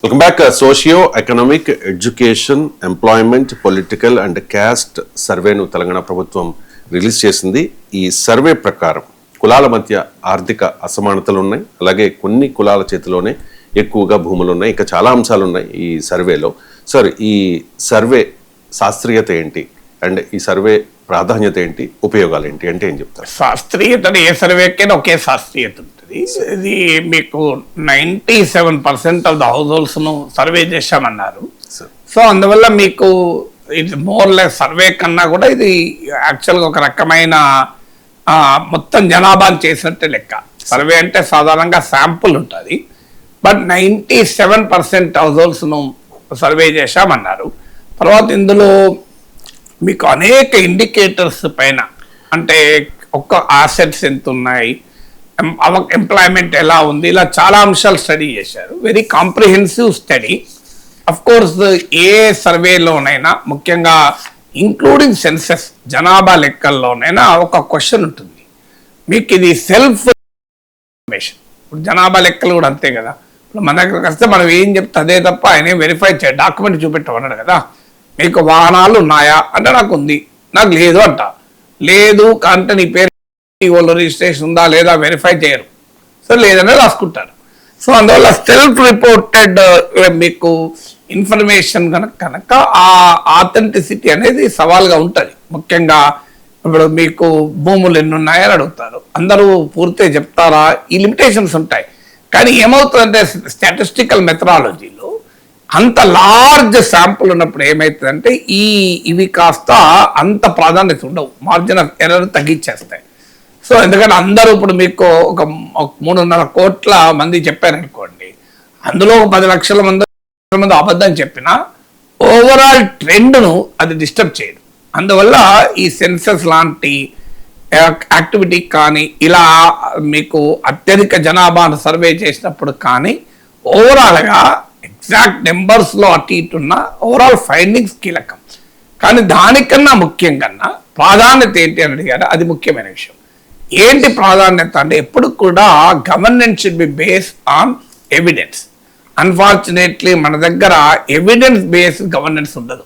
Welcome back. Socio economic, education, employment, political and caste సర్వేను తెలంగాణ ప్రభుత్వం release చేసింది. ఈ సర్వే ప్రకారం కులాల మధ్య ఆర్థిక అసమానతలు ఉన్నాయి, అలాగే కొన్ని కులాల చేతిలోనే ఎక్కువగా భూములు ఉన్నాయి, ఇంకా చాలా అంశాలు ఉన్నాయి ఈ సర్వేలో. సార్, ఈ సర్వే శాస్త్రీయత ఏంటి అండ్ ఈ సర్వే ప్రాధాన్యత ఏంటి, ఉపయోగాలు ఏంటి అంటే ఏం చెప్తారు? శాస్త్రీయత ఏ సర్వేకైనా ఒకే శాస్త్రీయత ఉంటుంది. ఇది మీకు 97% ఆఫ్ ద హౌస్ హోల్డ్స్ ను సర్వే చేశామన్నారు. సో అందువల్ల మీకు ఇది మోర్ లెస్ సర్వే కన్నా కూడా ఇది యాక్చువల్గా ఒక రకమైన మొత్తం జనాభాను చేసినట్టే లెక్క. సర్వే అంటే సాధారణంగా శాంపుల్ ఉంటుంది, బట్ 97% హౌస్ హోల్డ్స్ ను సర్వే చేశామన్నారు. తర్వాత ఇందులో మీకు అనేక ఇండికేటర్స్ పైన, అంటే ఒక్క ఆసెట్స్ ఎంత ఉన్నాయి, ఎంప్లాయ్మెంట్ ఎలా ఉంది, ఇలా చాలా అంశాలు స్టడీ చేశారు. Very comprehensive study. Of course ఏ సర్వేలోనైనా, ముఖ్యంగా ఇంక్లూడింగ్ సెన్సెస్ జనాభా లెక్కల్లోనైనా ఒక క్వశ్చన్ ఉంటుంది, మీకు ఇది సెల్ఫ్ ఇన్ఫర్మేషన్. ఇప్పుడు జనాభా లెక్కలు కూడా అంతే కదా. ఇప్పుడు మన దగ్గరకు వస్తే మనం ఏం చెప్తే అదే తప్ప ఆయన వెరిఫై చేయ డాక్యుమెంట్ చూపెట్టమన్నాడు కదా. మీకు వాహనాలు ఉన్నాయా అంటే నాకు ఉంది, నాకు లేదు అంట. లేదు అంటే నీ పేరు వాళ్ళు రిజిస్ట్రేషన్ ఉందా లేదా వెరిఫై చేయరు. సో లేదనే రాసుకుంటారు. సో అందువల్ల సెల్ఫ్ రిపోర్టెడ్ మీకు ఇన్ఫర్మేషన్ కనుక ఆ ఆథెంటిసిటీ అనేది సవాల్గా ఉంటుంది. ముఖ్యంగా ఇప్పుడు మీకు భూములు ఎన్ని ఉన్నాయని అడుగుతారు, అందరూ పూర్తిగా చెప్తారా, ఈ లిమిటేషన్స్ ఉంటాయి. కానీ ఏమవుతుందంటే స్టాటిస్టికల్ మెథడాలజీలో అంత లార్జ్ శాంపుల్ ఉన్నప్పుడు ఏమవుతుందంటే ఇవి కాస్త అంత ప్రాధాన్యత ఉండవు, మార్జిన్ ఆఫ్ ఎర్రర్ తగ్గించేస్తాయి. సో ఎందుకంటే అందరూ ఇప్పుడు మీకు ఒక 3.5 కోట్ల మంది చెప్పారనుకోండి, అందులో 10 లక్షల మంది అబద్ధం చెప్పినా ఓవరాల్ ట్రెండ్ను అది డిస్టర్బ్ చేయదు. అందువల్ల ఈ సెన్సస్ లాంటి యాక్టివిటీ కానీ, ఇలా మీకు అత్యధిక జనాభాను సర్వే చేసినప్పుడు కానీ ఓవరాల్గా ఎగ్జాక్ట్ నెంబర్స్లో అటు ఇటు ఉన్న ఓవరాల్ ఫైండింగ్స్ కీలకం. కానీ దానికన్నా ముఖ్యంగా ప్రాధాన్యత ఏంటి అని అడిగారు, అది ముఖ్యమైన విషయం. ఏంటి ప్రాధాన్యత అంటే ఎప్పుడు కూడా governance should be based on evidence. Unfortunately మన దగ్గర ఎవిడెన్స్ బేస్డ్ గవర్నెన్స్ ఉండదు.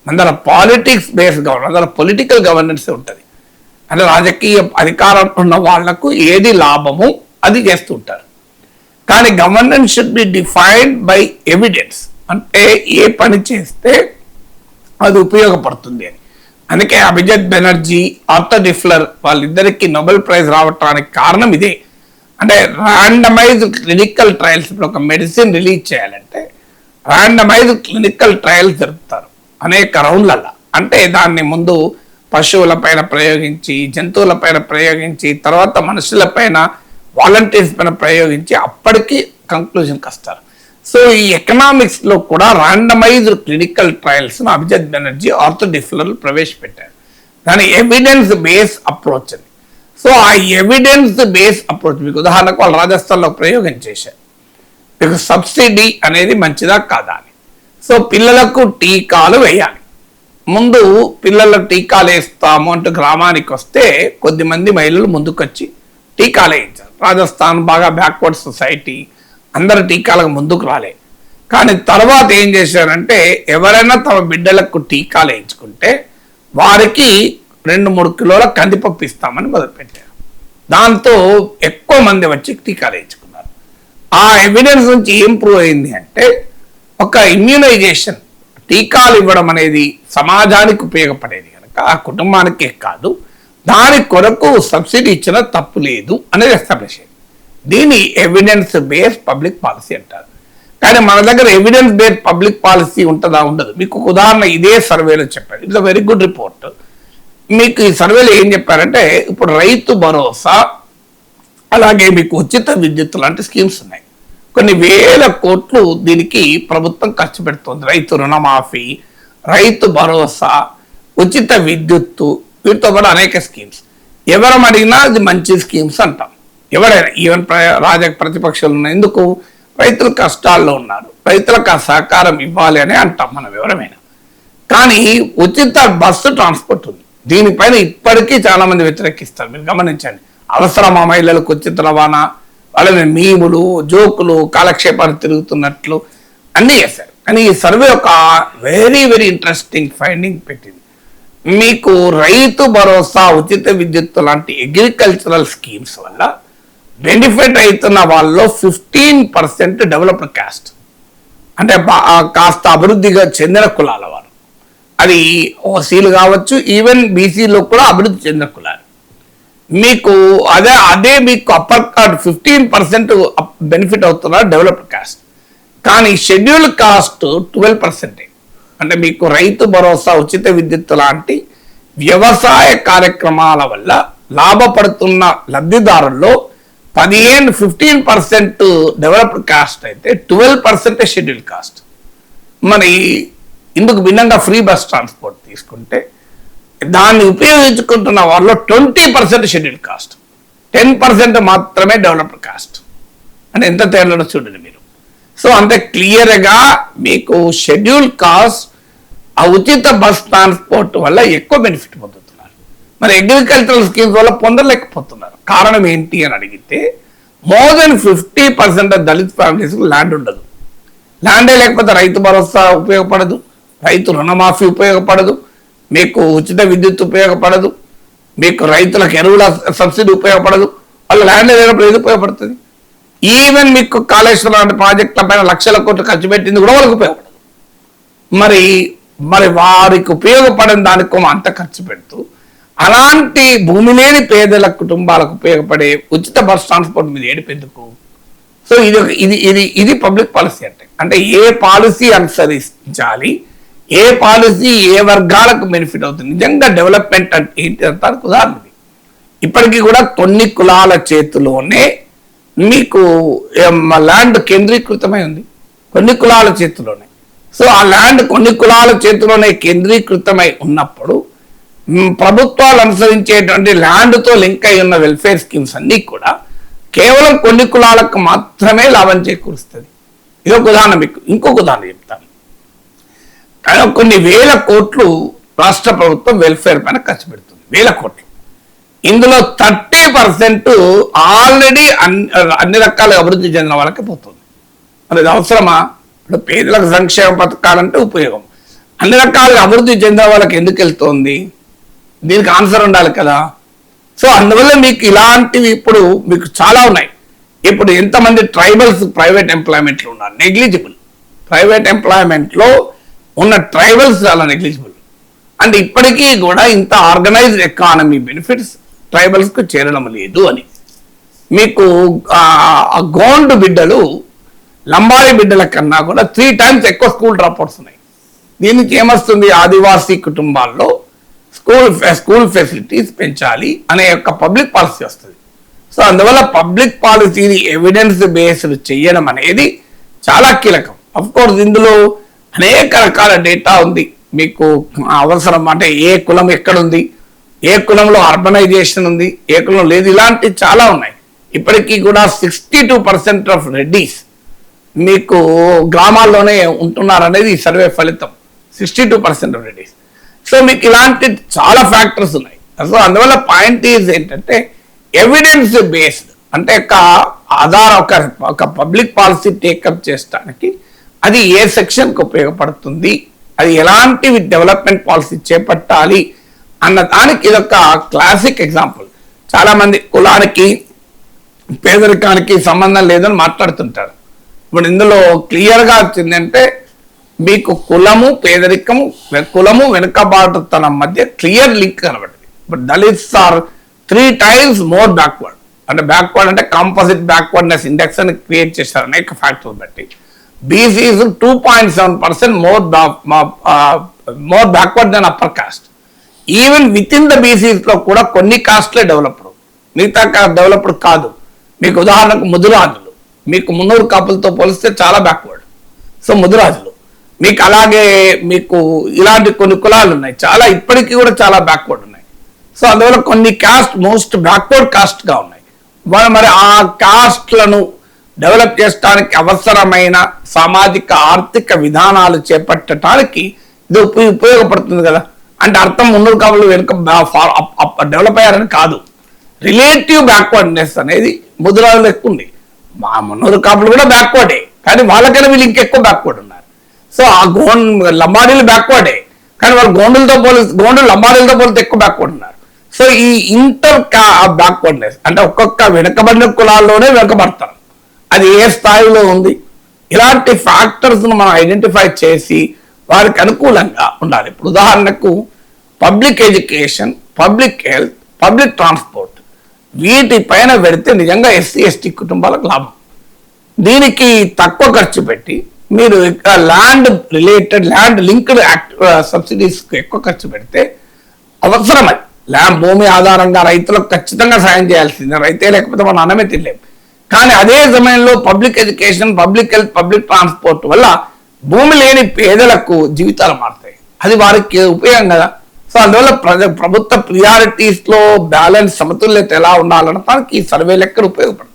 మన దగ్గర పాలిటిక్స్ బేస్డ్ గవర్నెన్స్, మన దగ్గర పొలిటికల్ గవర్నెన్స్ ఉంటుంది. అంటే రాజకీయ అధికారం ఉన్న వాళ్లకు ఏది లాభము అది చేస్తుంటారు. కానీ governance should be defined by evidence, అంటే ఏ పని చేస్తే అది ఉపయోగపడుతుంది అని. అందుకే అభిజిత్ బెనర్జీ, ఆర్థర్ డిఫ్లర్ వాళ్ళిద్దరికి నోబెల్ ప్రైజ్ రావటానికి కారణం ఇదే. అంటే ర్యాండమైజ్డ్ క్లినికల్ ట్రయల్స్, ఇప్పుడు ఒక మెడిసిన్ రిలీజ్ చేయాలంటే ర్యాండమైజ్డ్ క్లినికల్ ట్రయల్స్ జరుపుతారు అనేక రౌండ్లలో. అంటే దాన్ని ముందు పశువుల పైన ప్రయోగించి, జంతువుల పైన ప్రయోగించి, తర్వాత మనుషుల పైన, వాలంటీర్స్ పైన ప్రయోగించి అప్పటికి కంక్లూజన్కి వస్తారు. సో ఈ ఎకనామిక్స్లో కూడా ర్యాండమైజ్డ్ క్లినికల్ ట్రయల్స్ను అభిజిత్ బెనర్జీ, ఆర్థర్ డిఫ్లర్ ప్రవేశపెట్టారు. దాని ఎవిడెన్స్ బేస్ అప్రోచ్ అని. సో ఆ ఎవిడెన్స్ బేస్ అప్రోచ్, మీకు ఉదాహరణకు వాళ్ళు రాజస్థాన్లో ప్రయోగం చేశారు, మీకు సబ్సిడీ అనేది మంచిదా కాదా అని. సో పిల్లలకు టీకాలు వేయాలి, ముందు పిల్లలకు టీకాలు వేస్తాము అంటూ గ్రామానికి వస్తే కొద్దిమంది మహిళలు ముందుకొచ్చి టీకాలు వేయించారు. రాజస్థాన్ బాగా బ్యాక్వర్డ్ సొసైటీ, అందరు టీకాలకు ముందుకు రాలే. కానీ తర్వాత ఏం చేశారంటే ఎవరైనా తమ బిడ్డలకు టీకాలు వేయించుకుంటే వారికి 2-3 కిలోల కందిపప్పు ఇస్తామని మొదలుపెట్టారు. దాంతో ఎక్కువ మంది వచ్చి టీకాలు వేయించుకున్నారు. ఆ ఎవిడెన్స్ నుంచి ఏం ప్రూవ్ అయింది అంటే ఒక ఇమ్యూనైజేషన్, టీకాలు ఇవ్వడం అనేది సమాజానికి ఉపయోగపడేది కనుక ఆ కుటుంబానికే కాదు, దాని కొరకు సబ్సిడీ ఇచ్చిన తప్పు లేదు అనేది ఎస్టాబ్లిష్ అయింది. దీన్ని ఎవిడెన్స్ బేస్డ్ పబ్లిక్ పాలసీ అంటారు. కానీ మన దగ్గర ఎవిడెన్స్ బేస్డ్ పబ్లిక్ పాలసీ ఉంటుందా? ఉండదు. మీకు ఒక ఉదాహరణ ఇదే సర్వేలో చెప్పారు. It's a very good report. మీకు ఈ సర్వేలో ఏం చెప్పారంటే ఇప్పుడు రైతు భరోసా, అలాగే మీకు ఉచిత విద్యుత్ లాంటి స్కీమ్స్ ఉన్నాయి. కొన్ని వేల కోట్లు దీనికి ప్రభుత్వం ఖర్చు పెడుతుంది. రైతు రుణమాఫీ, రైతు భరోసా, ఉచిత విద్యుత్తు, వీటితో పాటు అనేక స్కీమ్స్. ఎవరం అడిగినా ఇది మంచి స్కీమ్స్ అంటాం. ఎవరైనా ఈవెన్ ప్రతిపక్షాలు ఉన్నాయి. ఎందుకు? రైతులు కష్టాల్లో ఉన్నారు, రైతులకు ఆ సహకారం ఇవ్వాలి అని అంటాం మనం ఎవరమైనా. కానీ ఉచిత బస్సు ట్రాన్స్పోర్ట్ ఉంది, దీనిపైన ఇప్పటికీ చాలా మంది వ్యతిరేకిస్తారు. మీరు గమనించండి. అవసరమా మహిళలకు ఉచిత రవాణా? వాళ్ళని మీములు, జోకులు, కాలక్షేపాలు తిరుగుతున్నట్లు అన్నీ చేశారు. కానీ ఈ సర్వే ఒక వెరీ వెరీ ఇంట్రెస్టింగ్ ఫైండింగ్ పెట్టింది. మీకు రైతు భరోసా, ఉచిత విద్యుత్ లాంటి అగ్రికల్చరల్ స్కీమ్స్ వల్ల బెనిఫిట్ అవుతున్న వాళ్ళలో 15% డెవలప్డ్ కాస్ట్, అంటే కాస్త అభివృద్ధిగా చెందిన కులాల వారు. అది ఓసీలు కావచ్చు, ఈవెన్ బీసీలో కూడా అభివృద్ధి చెందిన కులాలు. మీకు అదే మీకు అప్పర్ కార్డ్ 15% బెనిఫిట్ అవుతున్నారు డెవలప్డ్ కాస్ట్. కానీ షెడ్యూల్ కాస్ట్ 12%. అంటే మీకు రైతు భరోసా, ఉచిత విద్యుత్ లాంటి వ్యవసాయ కార్యక్రమాల వల్ల లాభపడుతున్న లబ్ధిదారుల్లో 15% డెవలప్డ్ కాస్ట్ అయితే 12% షెడ్యూల్ కాస్ట్. మరి ఇందుకు భిన్నంగా ఫ్రీ బస్ ట్రాన్స్పోర్ట్ తీసుకుంటే దాన్ని ఉపయోగించుకుంటున్న వాళ్ళలో 20% షెడ్యూల్ కాస్ట్, 10% మాత్రమే డెవలప్డ్ కాస్ట్. అంటే ఎంత తేడాలో చూడండి మీరు. సో అంతే క్లియర్గా మీకు షెడ్యూల్ కాస్ట్ ఆ ఉచిత బస్ ట్రాన్స్పోర్ట్ వల్ల ఎక్కువ బెనిఫిట్ పొందుతున్నారు. మరి అగ్రికల్చరల్ స్కీమ్స్ వల్ల పొందలేకపోతున్నారు. కారణం ఏంటి అని అడిగితే మోర్ దెన్ 50% దళిత్ ఫ్యామిలీస్కి ల్యాండ్ ఉండదు. ల్యాండే లేకపోతే రైతు భరోసా ఉపయోగపడదు, రైతు రుణమాఫీ ఉపయోగపడదు, మీకు ఉచిత విద్యుత్ ఉపయోగపడదు, మీకు రైతులకు ఎరువుల సబ్సిడీ ఉపయోగపడదు. వాళ్ళ ల్యాండ్ లేనప్పుడు ఏది ఉపయోగపడుతుంది? ఈవెన్ మీకు కాళేశ్వరం లాంటి ప్రాజెక్టుల పైన లక్షల కోట్లు ఖర్చు పెట్టింది కూడా వాళ్ళకి ఉపయోగపడదు. మరి వారికి ఉపయోగపడని దానికో అంత ఖర్చు పెడుతూ అలాంటి భూమి లేని పేదల కుటుంబాలకు ఉపయోగపడే ఉచిత బస్ ట్రాన్స్పోర్ట్ మీద ఏడిపెందుకు? సో ఇది పబ్లిక్ పాలసీ అంటే ఏ పాలసీ అనుసరించాలి, ఏ పాలసీ ఏ వర్గాలకు బెనిఫిట్ అవుతుంది, నిజంగా డెవలప్మెంట్ అంటే ఏంటి అంటానికి ఉదాహరణ. ఇప్పటికీ కూడా కొన్ని కులాల చేతిలోనే మీకు ల్యాండ్ కేంద్రీకృతమై ఉంది, కొన్ని కులాల చేతిలోనే. సో ఆ ల్యాండ్ కొన్ని కులాల చేతిలోనే కేంద్రీకృతమై ఉన్నప్పుడు ప్రభుత్వాలు అనుసరించేటువంటి ల్యాండ్తో లింక్ అయి ఉన్న వెల్ఫేర్ స్కీమ్స్ అన్నీ కూడా కేవలం కొన్ని కులాలకు మాత్రమే లాభం చేకూరుస్తుంది. ఇదొక ఉదాహరణ. మీకు ఇంకొక ఉదాహరణ చెప్తాను. కొన్ని వేల కోట్లు రాష్ట్ర ప్రభుత్వం వెల్ఫేర్ పైన ఖర్చు పెడుతుంది, వేల కోట్లు. ఇందులో 30% ఆల్రెడీ అన్ని రకాల అభివృద్ధి చెందిన వాళ్ళకి పోతుంది. మరి ఇది అవసరమా? ఇప్పుడు పేదలకు సంక్షేమ పథకాలంటే ఉపయోగం, అన్ని రకాలుగా అభివృద్ధి చెందిన వాళ్ళకి ఎందుకు వెళ్తోంది? దీనికి ఆన్సర్ ఉండాలి కదా. సో అందువల్ల మీకు ఇలాంటివి ఇప్పుడు మీకు చాలా ఉన్నాయి. ఇప్పుడు ఎంతమంది ట్రైబల్స్ ప్రైవేట్ ఎంప్లాయ్మెంట్లో ఉన్నారు? నెగ్లిజిబుల్. ప్రైవేట్ ఎంప్లాయ్మెంట్లో ఉన్న ట్రైబల్స్ చాలా నెగ్లిజిబుల్. అంటే ఇప్పటికీ కూడా ఇంత ఆర్గనైజ్డ్ ఎకానమీ బెనిఫిట్స్ ట్రైబల్స్కు చేరడం లేదు అని. మీకు గోండు బిడ్డలు లంబాడి బిడ్డల కన్నా కూడా 3 times ఎక్కువ స్కూల్ డ్రాప్అవుట్స్ ఉన్నాయి. దీనికి ఏమొస్తుంది? ఆదివాసీ కుటుంబాల్లో స్కూల్ ఫెసిలిటీస్ పెంచాలి అనే యొక్క పబ్లిక్ పాలసీ వస్తుంది. సో అందువల్ల పబ్లిక్ పాలసీని ఎవిడెన్స్ బేస్డ్ చేయడం అనేది చాలా కీలకం. అఫ్ కోర్స్ ఇందులో అనేక రకాల డేటా ఉంది. మీకు అవసరం అంటే ఏ కులం ఎక్కడుంది, ఏ కులంలో అర్బనైజేషన్ ఉంది, ఏ కులం లేదు, ఇలాంటివి చాలా ఉన్నాయి. ఇప్పటికీ కూడా 62% ఆఫ్ రెడ్డీస్ మీకు గ్రామాల్లోనే ఉంటున్నారనేది ఈ సర్వే ఫలితం. 62% ఆఫ్ రెడ్డీస్. సో మీకు ఇలాంటి చాలా ఫ్యాక్టర్స్ ఉన్నాయి. సో అందువల్ల పాయింట్ ఈజ్ ఏంటంటే ఎవిడెన్స్ బేస్డ్, అంటే ఒక పబ్లిక్ పాలసీ టేకప్ చేయడానికి అది ఏ సెక్షన్కి ఉపయోగపడుతుంది, అది ఎలాంటి డెవలప్మెంట్ పాలసీ చేపట్టాలి అన్న దానికి ఇదొక క్లాసిక్ ఎగ్జాంపుల్. చాలామంది కులానికి పేదరికానికి సంబంధం లేదని మాట్లాడుతుంటారు. ఇప్పుడు ఇందులో క్లియర్గా వచ్చిందంటే మీకు కులము వెనుకబాటుతనం మధ్య క్లియర్ లింక్ కనబడింది. But Dalits are 3 times more backward. అంటే బ్యాక్వర్డ్ అంటే కాంపోజిట్ బ్యాక్వర్డ్నెస్ ఇండెక్స్ అని క్రియేట్ చేశారు అనేక ఫ్యాక్టర్స్ బట్టి. BCs 2.7% more backward than upper caste. Even within the BCs లో కూడా కొన్ని కాస్ట్లే డెవలప్డ్, మిగతా కాస్ట్ డెవలప్డ్ కాదు. మీకు ఉదాహరణకు ముదిరాజులు, మీకు మున్నూరు కాపులతో పోలిస్తే చాలా బ్యాక్వర్డ్. సో ముదిరాజులు మీకు అలాగే మీకు ఇలాంటి కొన్ని కులాలు ఉన్నాయి, చాలా ఇప్పటికీ కూడా చాలా బ్యాక్వర్డ్ ఉన్నాయి. సో అందువల్ల కొన్ని కాస్ట్ మోస్ట్ బ్యాక్వర్డ్ కాస్ట్గా ఉన్నాయి. మరి ఆ కాస్ట్లను డెవలప్ చేయడానికి అవసరమైన సామాజిక ఆర్థిక విధానాలు చేపట్టడానికి ఇది ఉపయోగపడుతుంది కదా. అంటే అర్థం మున్నూరు కాపులు వెనుక డెవలప్ అయ్యారని కాదు, రిలేటివ్ బ్యాక్వర్డ్నెస్ అనేది ముదిరాజులు ఎక్కువ ఉంది. మా మున్నూరు కాపులు కూడా బ్యాక్వర్డే, కానీ వాళ్ళకైనా వీళ్ళు ఇంకెక్కువ బ్యాక్వర్డ్ ఉన్నారు. సో ఆ లంబాడీలు బ్యాక్వర్డే, కానీ వాళ్ళు గోండులు లంబాడీలతో పోలిస్తే ఎక్కువ బ్యాక్వర్డ్ ఉన్నారు. సో ఈ బ్యాక్వర్డ్నెస్ అంటే ఒక్కొక్క వెనుకబడిన కులాల్లోనే వెనుకబడతారు. అది ఏ స్థాయిలో ఉంది, ఇలాంటి ఫ్యాక్టర్స్ మనం ఐడెంటిఫై చేసి వారికి అనుకూలంగా ఉండాలి. ఇప్పుడు ఉదాహరణకు public education, public health, public transport వీటిపైన పెడితే నిజంగా ఎస్సీ ఎస్టీ కుటుంబాలకు లాభం. దీనికి తక్కువ ఖర్చు పెట్టి మీరు ల్యాండ్ లింక్డ్ సబ్సిడీస్ ఎక్కువ ఖర్చు పెడితే అవసరమై భూమి ఆధారంగా రైతులకు ఖచ్చితంగా సాయం చేయాల్సిందే. రైతే లేకపోతే మనం అన్నమే తినలేము. కానీ అదే సమయంలో public education, public health, public transport వల్ల భూమి లేని పేదలకు జీవితాలు మారుతాయి. అది వారికి ఉపయోగం కదా. సో అందువల్ల ప్రభుత్వ ప్రియారిటీస్ లో బ్యాలెన్స్, సమతుల్యత ఎలా ఉండాలన్నదానికి ఈ సర్వే లెక్కలు ఉపయోగపడతాయి.